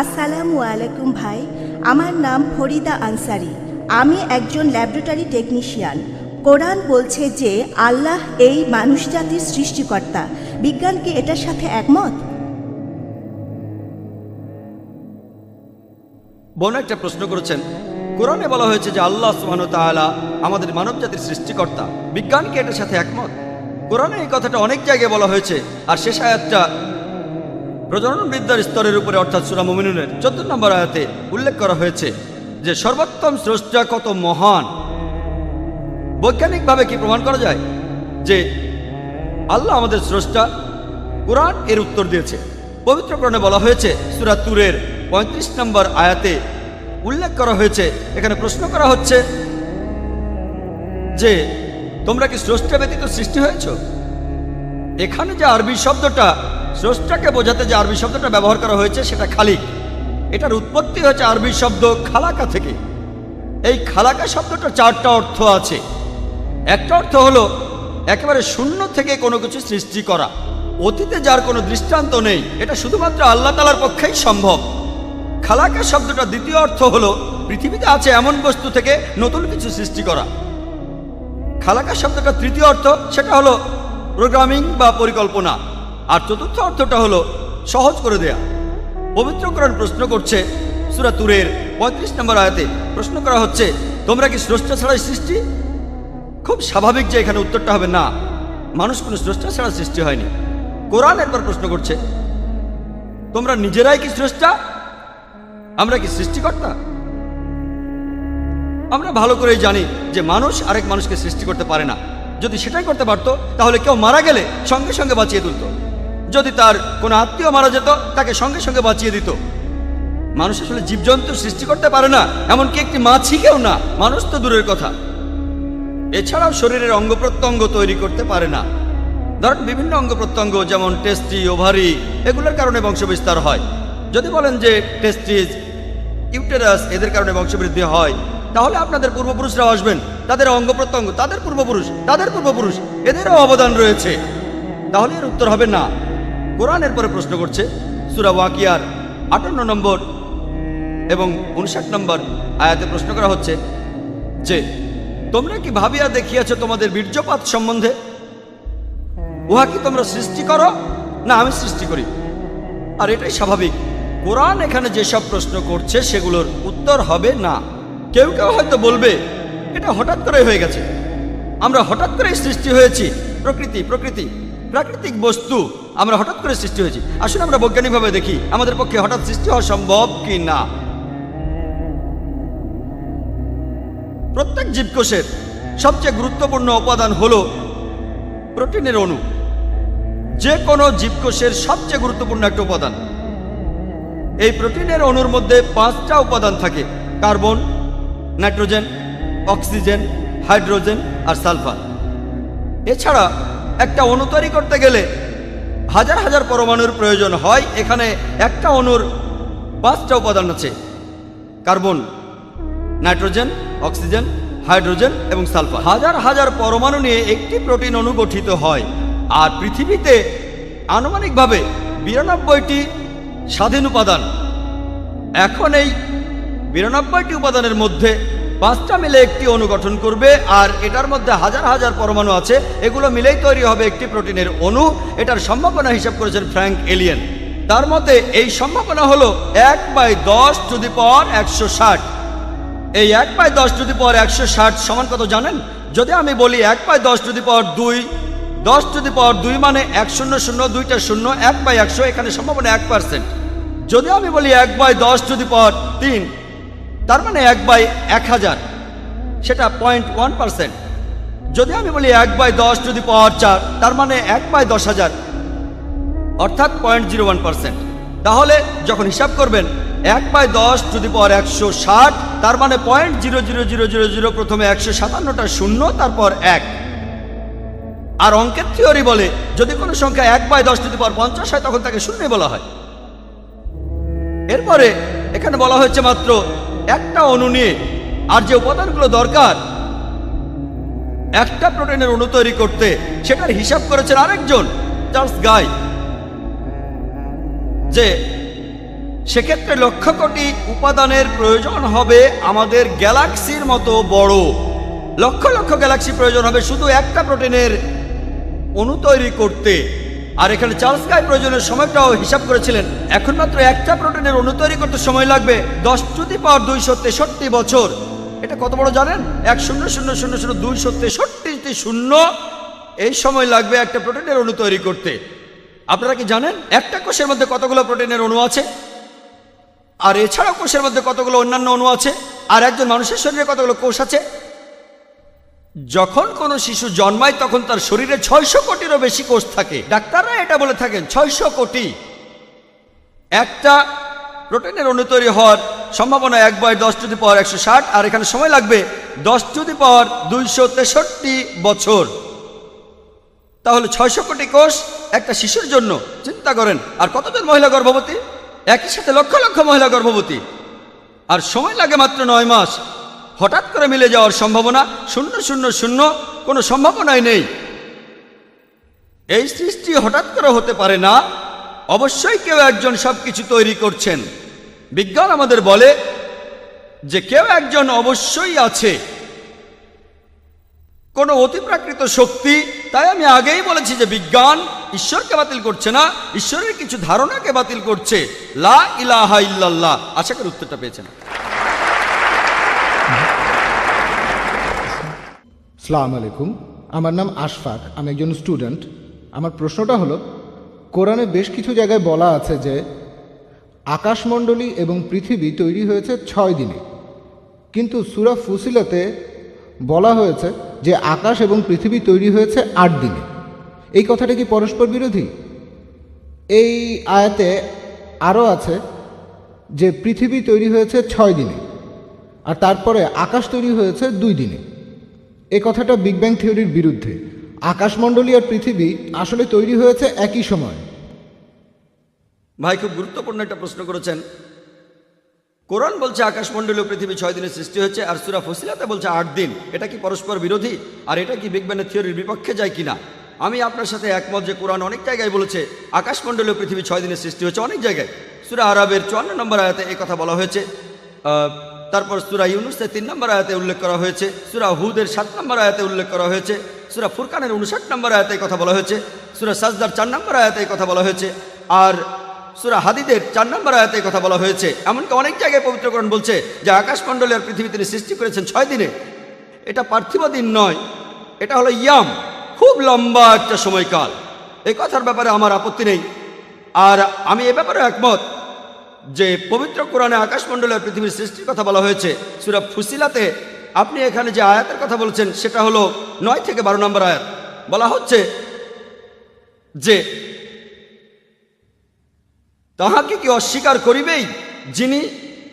আসসালামু আলাইকুম ভাই, আমার নাম ফরিদা আনসারি। আমি একজন ল্যাবরেটরি টেকনিশিয়ান। কোরআন বলছে যে আল্লাহ এই মানুষজাতির সৃষ্টিকর্তা। বিজ্ঞান কি এটার সাথে একমত? বোন একটা প্রশ্ন করেছেন, কোরআনে বলা হয়েছে যে আল্লাহ সুবহানাহু ওয়া তাআলা আমাদের মানব জাতির সৃষ্টিকর্তা। বিজ্ঞান কি এটার সাথে একমত? কোরআনে এই কথাটা অনেক জায়গায় বলা হয়েছে, আর শেষ আয়াতটা প্রজনন বিদ্যার স্তরের উপরে অর্থাৎ সূরা মুমিনুনের 14 নম্বর আয়াতে উল্লেখ করা হয়েছে যে সর্বোত্তম স্রষ্টা কত মহান। বৈজ্ঞানিকভাবে কি প্রমাণ করা যায় যে আল্লাহ আমাদের স্রষ্টা? কোরআন এর উত্তর দিয়েছে। পবিত্র কোরআনে বলা হয়েছে সূরা তুরের 35 নম্বর আয়াতে উল্লেখ করা হয়েছে, এখানে প্রশ্ন করা হচ্ছে যে তোমরা কি স্রষ্টা ব্যতীত সৃষ্টি হয়েছ? এখানে যে আরবি শব্দটা স্রষ্টাকে বোঝাতে যে আরবি শব্দটা ব্যবহার করা হয়েছে সেটা খালিক। এটার উৎপত্তি হয়েছে আরবি শব্দ খালাকা থেকে। এই খালাকা শব্দটা 4টা অর্থ আছে। একটা অর্থ হলো একেবারে শূন্য থেকে কোনো কিছু সৃষ্টি করা, অতীতে যার কোনো দৃষ্টান্ত নেই, এটা শুধুমাত্র আল্লাহ তাআলার পক্ষেই সম্ভব। খালাকা শব্দটা দ্বিতীয় অর্থ হলো পৃথিবীতে আছে এমন বস্তু থেকে নতুন কিছু সৃষ্টি করা। খালাকা শব্দটা তৃতীয় অর্থ, সেটা হলো প্রোগ্রামিং বা পরিকল্পনা। আর চতুর্থ অর্থটা হলো সহজ করে দেয়া। পবিত্র কোরআন প্রশ্ন করছে সূরা তুরের 35 নম্বর আয়াতে প্রশ্ন করা হচ্ছে, তোমরা কি স্রষ্টা ছাড়াই সৃষ্টি? খুব স্বাভাবিক যে এখানে উত্তরটা হবে না, মানুষ কোনো স্রষ্টা ছাড়া সৃষ্টি হয়নি। কোরআন একবার প্রশ্ন করছে, তোমরা নিজেরাই কি স্রষ্টা? আমরা কি সৃষ্টিকর্তা? আমরা ভালো করেই জানি যে মানুষ আরেক মানুষকে সৃষ্টি করতে পারে না। যদি সেটাই করতে পারতো তাহলে কেউ মারা গেলে সঙ্গে সঙ্গে বাঁচিয়ে তুলত। যদি তার কোনো আত্মীয় মারা যেত তাকে সঙ্গে সঙ্গে বাঁচিয়ে দিত। মানুষ আসলে জীবজন্তু সৃষ্টি করতে পারে না, এমনকি একটি মাছিকেও না, মানুষ তো দূরের কথা। এছাড়াও শরীরের অঙ্গ প্রত্যঙ্গ তৈরি করতে পারে না। ধরেন বিভিন্ন অঙ্গ প্রত্যঙ্গ যেমন টেস্টি, ওভারি, এগুলোর কারণে বংশবিস্তার হয়। যদি বলেন যে টেস্টিস, ইউটেরাস এদের কারণে বংশবৃদ্ধি হয়, তাহলে আপনাদের পূর্বপুরুষরাও আসবেন, তাদের অঙ্গ প্রত্যঙ্গ, তাদের পূর্বপুরুষ এদেরও অবদান রয়েছে। তাহলে এর উত্তর হবে না। কোরআন এরপরে প্রশ্ন করছে সূরা ওয়াকিয়ার 58 নম্বর এবং 59 নম্বর আয়াতে প্রশ্ন করা হচ্ছে যে তোমরা কি ভাবিয়া দেখিয়াছ তোমাদের বীর্যপাত সম্বন্ধে? উহা কি তোমরা সৃষ্টি করো না আমি সৃষ্টি করি? আর এটাই স্বাভাবিক। কোরআন এখানে যেসব প্রশ্ন করছে সেগুলোর উত্তর হবে না। কেউ কেউ হয়তো বলবে এটা হঠাৎ করে হয়ে গেছে, আমরা হঠাৎ করেই সৃষ্টি হয়েছি। প্রাকৃতিক বস্তু আমরা হঠাৎ করে সৃষ্টি হয়েছি। আসলে আমরা বৈজ্ঞানিকভাবে দেখি আমাদের পক্ষে হঠাৎ সৃষ্টি হওয়া সম্ভব কি না। প্রত্যেক জীবকোষের সবচেয়ে গুরুত্বপূর্ণ উপাদান হলো প্রোটিনের অণু। যে কোনো জীবকোষের সবচেয়ে গুরুত্বপূর্ণ একটা উপাদান। এই প্রোটিনের অণুর মধ্যে 5টা উপাদান থাকে: কার্বন, নাইট্রোজেন, অক্সিজেন, হাইড্রোজেন আর সালফার। এছাড়া একটা অণু তৈরি করতে গেলে হাজার হাজার পরমাণুর প্রয়োজন হয়। এখানে একটা অণুর 5টা উপাদান আছে: কার্বন, নাইট্রোজেন, অক্সিজেন, হাইড্রোজেন এবং সালফার। হাজার হাজার পরমাণু নিয়ে একটি প্রোটিন অণু গঠিত হয়। আর পৃথিবীতে আনুমানিকভাবে 92টি স্বাধীন উপাদান। এখন এই 92টি উপাদানের মধ্যে 5টা মিলে একটি অণু গঠন করবে, আর এটার মধ্যে হাজার হাজার পরমাণু আছে, এগুলো মিলেই তৈরি হবে একটি প্রোটিনের অণু। এটার সম্ভাবনা হিসাব করেছেন ফ্র্যাঙ্ক এলিয়েন। তার মতে এই সম্ভাবনা হলো 1/10⁻160। এই 1/10⁻160 সমান কত জানেন? যদি আমি বলি 1/10⁻2, 10⁻2 মানে 1 0 0 2টা 0, 1/100, এখানে সম্ভাবনা 1%। যদি আমি বলি 1/10⁻3, তার মানে 1/1000, সেটা 0.1%। যদি আমি বলি 1/10⁻4, তার মানে 1/10,000, অর্থাৎ 0.01%। তাহলে যখন হিসাব করবেন 1/10⁻160, তার মানে 0.00000, প্রথমে 157টা শূন্য, তারপর 1। আর অঙ্কের থিওরি বলে যদি কোনো সংখ্যা 1/10⁻50 হয় তখন তাকে শূন্য বলা হয়। এরপরে এখানে বলা হয়েছে মাত্র একটা অণু নিয়ে, আর যে উপাদানগুলো দরকার একটা প্রোটিনের অণু তৈরি করতে, সেটার হিসাব করেছেন আরেকজন, চার্লস গাই, যে সেক্ষেত্রে লক্ষ কোটি উপাদানের প্রয়োজন হবে আমাদের গ্যালাক্সির মতো বড়। লক্ষ লক্ষ গ্যালাক্সি প্রয়োজন হবে শুধু একটা প্রোটিনের অণু তৈরি করতে। আর এখানে চার্লস গাই প্রয়োজনের সময়টাও হিসাব করেছিলেন। এখন মাত্র একটা প্রোটিনের অণু তৈরি করতে সময় লাগবে 10⁻²৬৩ বছর। এটা কত বড় জানেন? 100,000,000,263 শূন্য এই সময় লাগবে একটা প্রোটিনের অণু তৈরি করতে। আপনারা কি জানেন একটা কোষের মধ্যে কতগুলো প্রোটিনের অণু আছে? আর এছাড়াও কোষের মধ্যে কতগুলো অন্যান্য অণু আছে? আর একজন মানুষের শরীরে কতগুলো কোষ আছে? যখন কোনো শিশু জন্মায় তখন তার শরীরে 600 কোটিরও বেশি কোষ থাকে। ডাক্তাররা এটা বলে থাকেন 600 কোটি। একটা প্রোটিনের অণু তৈরি হওয়ার সম্ভাবনা 1/10⁻160, আর এখানে সময় লাগবে 10⁻263 বছর। তাহলে 600 কোটি কোষ একটা শিশুর জন্য, চিন্তা করেন। আর কতজন মহিলা গর্ভবতী? একই সাথে লক্ষ লক্ষ মহিলা গর্ভবতী, আর সময় লাগে মাত্র 9 মাস। হঠাৎ করে মিলে যাওয়ার সম্ভাবনা 000, কোনো সম্ভাবনাই নেই। এই সৃষ্টি হঠাৎ করে হতে পারে না, অবশ্যই কেউ একজন সবকিছু তৈরি করছেন। বিজ্ঞান আমাদের বলে যে কেউ একজন অবশ্যই আছে, কোনো অতিপ্রাকৃত শক্তি। তাই আমি আগেই বলেছি যে বিজ্ঞান ঈশ্বরকে বাতিল করছে না, ঈশ্বরের কিছু ধারণাকে বাতিল করছে। লা ইলাহা ইল্লাল্লাহ। আশা করি উত্তরটা পেয়েছেন। আসসালামু আলাইকুম, আমার নাম আশফাক, আমি একজন স্টুডেন্ট। আমার প্রশ্নটা হলো, কোরআনে বেশ কিছু জায়গায় বলা আছে যে আকাশমণ্ডলী এবং পৃথিবী তৈরি হয়েছে 6 দিনে, কিন্তু সূরা ফুসিলাতে বলা হয়েছে যে আকাশ এবং পৃথিবী তৈরি হয়েছে 8 দিনে। এই কথাটা কি পরস্পর বিরোধী? এই আয়াতে আরও আছে যে পৃথিবী তৈরি হয়েছে 6 দিনে, আর তারপরে আকাশ তৈরি হয়েছে 2 দিনে। এই কথাটা বিগ ব্যাং থিওরির বিরুদ্ধে। আকাশমণ্ডলী আর পৃথিবী আসলে তৈরি হয়েছে একই সময়। ভাই, খুব গুরুত্বপূর্ণ একটা প্রশ্ন করেছেন। কোরআন বলছে আকাশমণ্ডলী ও পৃথিবী 6 দিনে সৃষ্টি হয়েছে, আর সূরা ফুসিলাতে বলছে 8 দিন। এটা কি পরস্পর বিরোধী? আর এটা কি বিগ ব্যাং থিওরির বিপক্ষে যায় কিনা? আমি আপনার সাথে একমত যে কোরআন অনেক জায়গায় বলেছে আকাশমণ্ডলী ও পৃথিবী 6 দিনে সৃষ্টি হয়েছে। অনেক জায়গায় সূরা আরাবের 54 নম্বর আয়াতে এই কথা বলা হয়েছে। তারপর সূরা ইউনুসের 3 নম্বর আয়াতে উল্লেখ করা হয়েছে, সূরা হুদের 7 নম্বর আয়াতে উল্লেখ করা হয়েছে, সূরা ফুরকানের 59 নম্বর আয়াতে এই কথা বলা হয়েছে, সূরা সাজদার 4 নম্বর আয়াতে এই কথা বলা হয়েছে, আর সূরা হাদিদের 4 নম্বর আয়াতে এই কথা বলা হয়েছে। এমনকি অনেক জায়গায় পবিত্র কোরআন বলছে যে আকাশমণ্ডলী আর পৃথিবী তিনি সৃষ্টি করেছেন 6 দিনে। এটা পার্থিব দিন নয়, এটা হলো ইয়াম, খুব লম্বা একটা সময়কাল। এই কথার ব্যাপারে আমার আপত্তি নেই। আর আমি এ ব্যাপারে একমত যে পবিত্র কোরআনে আকাশমণ্ডলী আর পৃথিবীর সৃষ্টির কথা বলা হয়েছে। সূরা ফুসিলাতে আপনি এখানে যে আয়াতের কথা বলছেন সেটা হলো 9 থেকে 12 নম্বর আয়াত। বলা হচ্ছে যে তাহাকে কি অস্বীকার করিবেই যিনি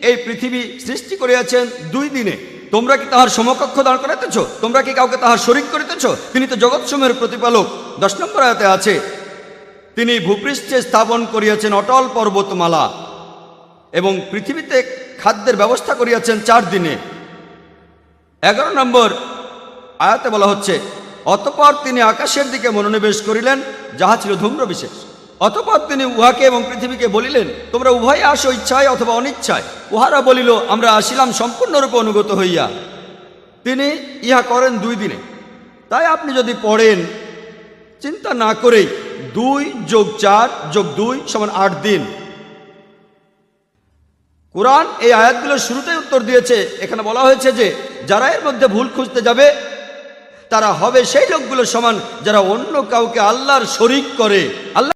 এই পৃথিবী সৃষ্টি করিয়াছেন 2 দিনে? তোমরা কি তাহার সমকক্ষ দাঁড় করাইতেছ? তোমরা কি কাউকে তাহার শরীক করিতেছ? তিনি তো জগৎসমূহের প্রতিপালক। 10 নম্বর আয়াতে আছে তিনি ভূপৃষ্ঠে স্থাপন করিয়াছেন অটল পর্বতমালা এবং পৃথিবীতে খাদ্যের ব্যবস্থা করিয়াছেন 4 দিনে। 11 নম্বর আয়াতে বলা হচ্ছে অতঃপর তিনি আকাশের দিকে মনোনিবেশ করিলেন, যাহা ছিল ধূম্র বিশেষ। অতঃপর তিনি উহাকে এবং পৃথিবীকে বলিলেন, তোমরা উভয়ে আসো ইচ্ছায় অথবা অনিচ্ছায়। উহারা বলিল, আমরা আসিলাম সম্পূর্ণরূপে অনুগত হইয়া। তিনি ইহা করেন 2 দিনে। তাই আপনি যদি পড়েন চিন্তা না করেই 2 + 4 + 2 = 8 দিন। কোরআন এই আয়াতগুলোর শুরুতেই উত্তর দিয়েছে। এখানে বলা হয়েছে যে যারা এর মধ্যে ভুল খুঁজতে যাবে তারা হবে সেই লোকগুলোর সমান যারা অন্য কাউকে আল্লাহর শরীক করে। আল্লাহ